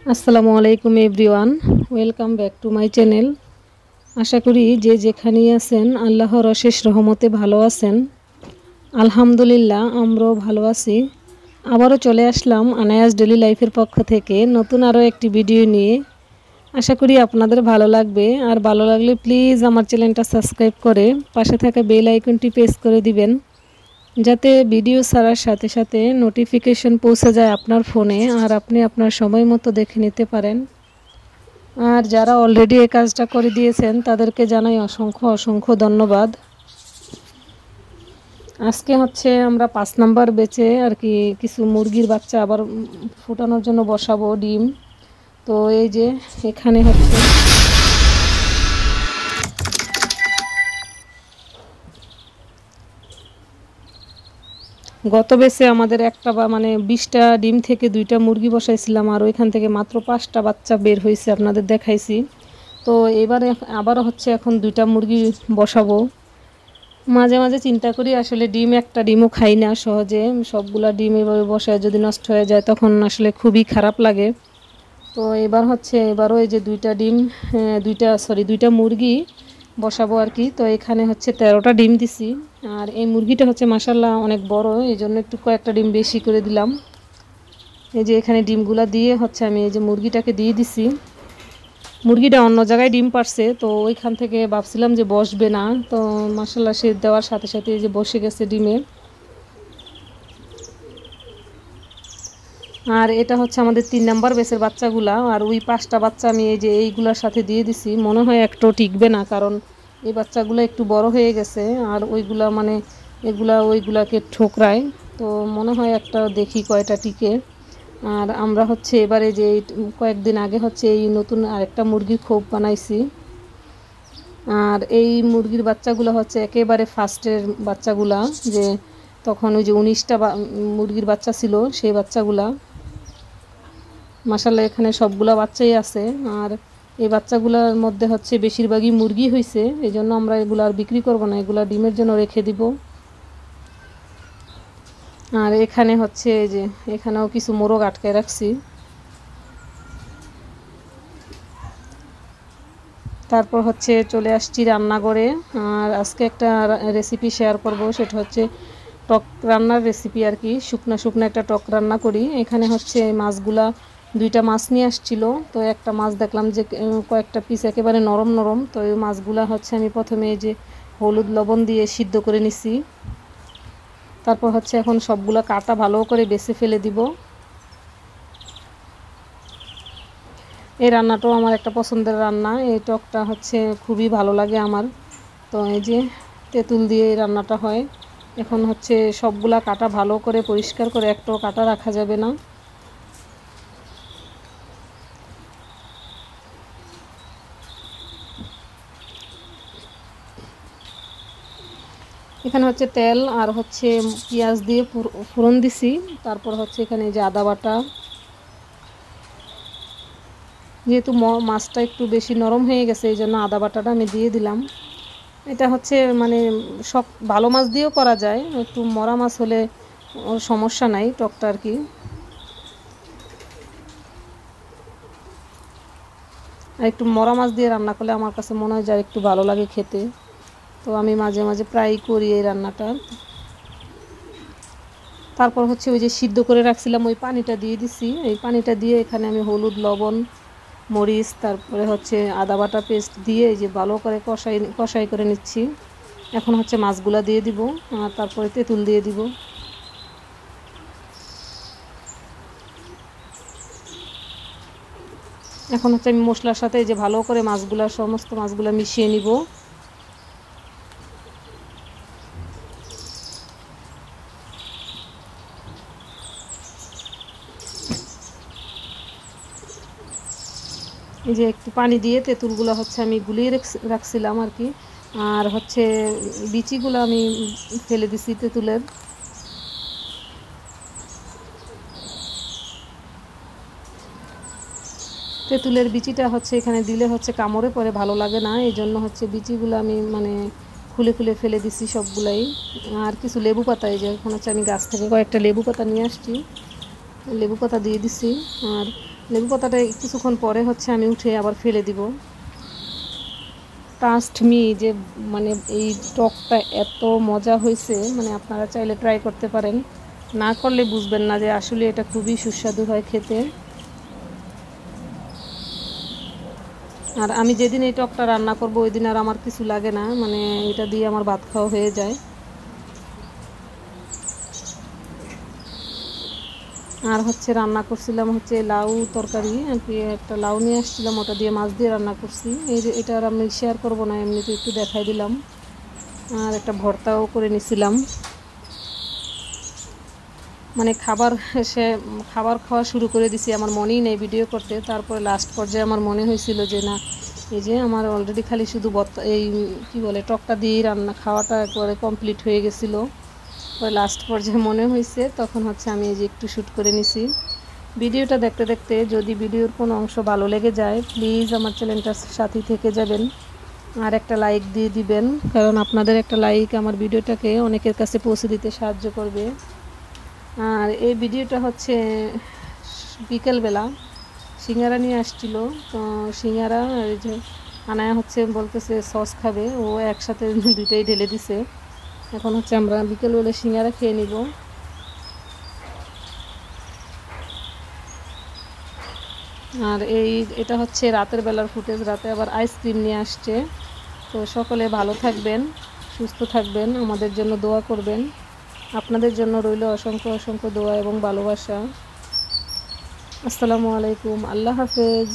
আসসালামু আলাইকুম everyone, welcome back to my channel. আশা করি যে যেখানেই আছেন আল্লাহর অশেষ রহমতে ভালো আছেন। আলহামদুলিল্লাহ, আমরাও ভালো আছি। আবারও চলে আসলাম আনায়াস ডেলি লাইফের পক্ষ থেকে নতুন আরও একটি ভিডিও নিয়ে। আশা করি আপনাদের ভালো লাগবে, আর ভালো লাগলে প্লিজ আমার চ্যানেলটা সাবস্ক্রাইব করে পাশে থাকা বেল আইকনটি প্রেস করে দিবেন, যাতে ভিডিও ছাড়ার সাথে সাথে নোটিফিকেশন পৌঁছে যায় আপনার ফোনে, আর আপনি আপনার সময় মতো দেখে নিতে পারেন। আর যারা অলরেডি এই কাজটা করে দিয়েছেন তাদেরকে জানাই অসংখ্য অসংখ্য ধন্যবাদ। আজকে হচ্ছে আমরা 5 নাম্বার বেচে আর কি কিছু মুরগির বাচ্চা আবার ফোটানোর জন্য বসাবো ডিম। তো এই যে এখানে হচ্ছে গত বেচে আমাদের একটা বা মানে 20টা ডিম থেকে 2টা মুরগি বসাইছিলাম, আর ওইখান থেকে মাত্র 5টা বাচ্চা বের হয়েছে, আপনাদের দেখাইছি। তো এবারে আবারও হচ্ছে এখন 2টা মুরগি বসাবো। মাঝে মাঝে চিন্তা করি আসলে ডিম একটা ডিমও খাই না সহজে, সবগুলা ডিম এভাবে বসায় যদি নষ্ট হয়ে যায় তখন আসলে খুবই খারাপ লাগে। তো এবারও এই যে 2টা ডিম, 2টা মুরগি বসাবো আর কি। তো এখানে হচ্ছে 13টা ডিম দিছি, আর এই মুরগিটা হচ্ছে মাশাল্লাহ অনেক বড়, এই জন্য একটু কয়েকটা ডিম বেশি করে দিলাম। এই যে এখানে ডিমগুলা দিয়ে হচ্ছে আমি এই যে মুরগিটাকে দিয়ে দিছি। মুরগিটা অন্য জায়গায় ডিম পারছে, তো ওইখান থেকে ভাবছিলাম যে বসবে না, তো মাশাল্লাহ সে দেওয়ার সাথে সাথে এই যে বসে গেছে ডিমে। আর এটা হচ্ছে আমাদের 3 নাম্বার বেসের বাচ্চাগুলা, আর ওই 5টা বাচ্চা আমি এই যে এইগুলার সাথে দিয়ে দিছি। মনে হয় একটাও টিকবে না, কারণ এই বাচ্চাগুলো একটু বড় হয়ে গেছে, আর ওইগুলা মানে ওইগুলাকে ঠোকরায়। তো মনে হয় একটা দেখি কয়টা টিকে। আর আমরা হচ্ছে এবারে যে কয়েকদিন আগে হচ্ছে এই নতুন আরেকটা মুরগির খোপ বানাইছি। আর এই মুরগির বাচ্চাগুলো হচ্ছে একেবারে ফার্স্টের বাচ্চাগুলা, যে তখন ওই যে 19টা মুরগির বাচ্চা ছিল সেই বাচ্চাগুলা। মাশাআল্লাহ এখানে সবগুলা বাচ্চাই আছে, আর এই বাচ্চাগুলোর মধ্যে হচ্ছে বেশিরভাগই মুরগি হয়েছে, এই জন্য আমরা এগুলো আর বিক্রি করব না, এগুলা ডিমের জন্য রেখে দিব। আর এখানে হচ্ছে এই যে এখানেও কিছু মোরগ আটকায় রাখছি। তারপর হচ্ছে চলে আসছি রান্নাঘরে, আর আজকে একটা রেসিপি শেয়ার করব, সেটা হচ্ছে টক রান্নার রেসিপি আর কি। শুকনা শুকনা একটা টক রান্না করি। এখানে হচ্ছে মাছগুলা 2টা মাছ নিয়ে আসছিল, তো একটা মাছ দেখলাম যে কয়েকটা পিস একেবারে নরম নরম, তো এই মাছগুলা হচ্ছে আমি প্রথমে এই যে হলুদ লবণ দিয়ে সিদ্ধ করে নিছি। তারপর হচ্ছে এখন সবগুলা কাটা ভালো করে বেছে ফেলে দিব। এই রান্নাটাও আমার একটা পছন্দের রান্না, এই টকটা হচ্ছে খুবই ভালো লাগে আমার। তো এই যে তেঁতুল দিয়ে এই রান্নাটা হয়। এখন হচ্ছে সবগুলা কাটা ভালো করে পরিষ্কার করে, একটাও কাটা রাখা যাবে না। এখানে হচ্ছে তেল আর হচ্ছে পেঁয়াজ দিয়ে ফোড়ন দিছি। তারপর হচ্ছে এখানে যে আদা বাটা, যেহেতু মাছটা একটু বেশি নরম হয়ে গেছে এই জন্য আদা বাটাটা আমি দিয়ে দিলাম। এটা হচ্ছে মানে সব ভালো মাছ দিয়েও করা যায়, একটু মরা মাছ হলে ওর সমস্যা নাই টকটা আর কি। আর একটু মরা মাছ দিয়ে রান্না করলে আমার কাছে মনে হয় যে একটু ভালো লাগে খেতে, তো আমি মাঝে মাঝে প্রায় করি এই রান্নাটা। তারপর হচ্ছে ওই যে সিদ্ধ করে রাখছিলাম ওই পানিটা দিয়ে দিছি। এই পানিটা দিয়ে এখানে আমি হলুদ লবণ মরিচ তারপরে হচ্ছে আদা বাটা পেস্ট দিয়ে এই যে ভালো করে কষাই করে নিচ্ছি। এখন হচ্ছে মাছগুলা দিয়ে দিব, আর তারপরে তেঁতুল দিয়ে দিব। এখন হচ্ছে আমি মশলার সাথে এই যে ভালো করে সমস্ত মাছগুলা মিশিয়ে নিব। এই যে একটু পানি দিয়ে তেঁতুলগুলো হচ্ছে আমি গুলিয়ে রাখছিলাম আর কি, আর হচ্ছে বিচিগুলো আমি ফেলে দিছি তেঁতুলের। তেঁতুলের বিচিটা হচ্ছে এখানে দিলে হচ্ছে কামড়ে পরে ভালো লাগে না, এই জন্য হচ্ছে বিচিগুলো আমি মানে খুলে খুলে ফেলে দিছি সবগুলাই। আর কিছু লেবু পাতা, এই যে এখন হচ্ছে আমি গাছ থেকে কয়েকটা লেবু পাতা নিয়ে আসছি, লেবু পাতা দিয়ে দিছি। আর লেবু পাতাটা কিছুক্ষণ পরে হচ্ছে আমি উঠে আবার ফেলে দিব। ট্রাস্ট মি যে মানে এই টকটা এত মজা হয়েছে, মানে আপনারা চাইলে ট্রাই করতে পারেন, না করলে বুঝবেন না যে আসলে এটা খুবই সুস্বাদু হয় খেতে। আর আমি যেদিন এই টকটা রান্না করব ওই দিন আর আমার কিছু লাগে না, মানে এটা দিয়ে আমার ভাত খাওয়া হয়ে যায়। আর হচ্ছে রান্না করছিলাম হচ্ছে লাউ তরকারি আর কি, একটা লাউ নিয়ে আসছিলাম, ওটা দিয়ে মাছ দিয়ে রান্না করছি। এই যে এটা আর আমি শেয়ার করব না, এমনিতে একটু দেখাই দিলাম। আর একটা ভর্তাও করে নিছিলাম। মানে খাবার খাওয়া শুরু করে দিছি, আমার মনেই নেই ভিডিও করতে। তারপরে লাস্ট পর্যায়ে আমার মনে হয়েছিল যে না, এই যে আমার অলরেডি খালি শুধু এই কি বলে টকটা দিয়ে রান্না খাওয়াটা একবারে কমপ্লিট হয়ে গেছিলো। পরে লাস্ট পর্যায়ে মনে হয়েছে, তখন হচ্ছে আমি এই যে একটু শ্যুট করে নিছি। ভিডিওটা দেখতে দেখতে যদি ভিডিওর কোনো অংশ ভালো লেগে যায়, প্লিজ আমার চ্যানেলটার সাথে থেকে যাবেন আর একটা লাইক দিয়ে দিবেন, কারণ আপনাদের একটা লাইক আমার ভিডিওটাকে অনেকের কাছে পৌঁছে দিতে সাহায্য করবে। আর এই ভিডিওটা হচ্ছে বিকেলবেলা সিঙ্গারা নিয়ে আসছিল, তো সিঙ্গারা এই যে আনায়া হচ্ছে বলতেছে সস খাবে, ও একসাথে দুইটাই ঢেলে দিছে। এখন হচ্ছে আমরা বিকেলবেলা সিঙ্গারা খেয়ে নিব। আর এটা হচ্ছে রাতের বেলার ফুটেজ, রাতে আবার আইসক্রিম নিয়ে আসছে। তো সকলে ভালো থাকবেন, সুস্থ থাকবেন, আমাদের জন্য দোয়া করবেন। আপনাদের জন্য রইল অসংখ্য অসংখ্য দোয়া এবং ভালোবাসা। আসসালামু আলাইকুম, আল্লাহ হাফেজ।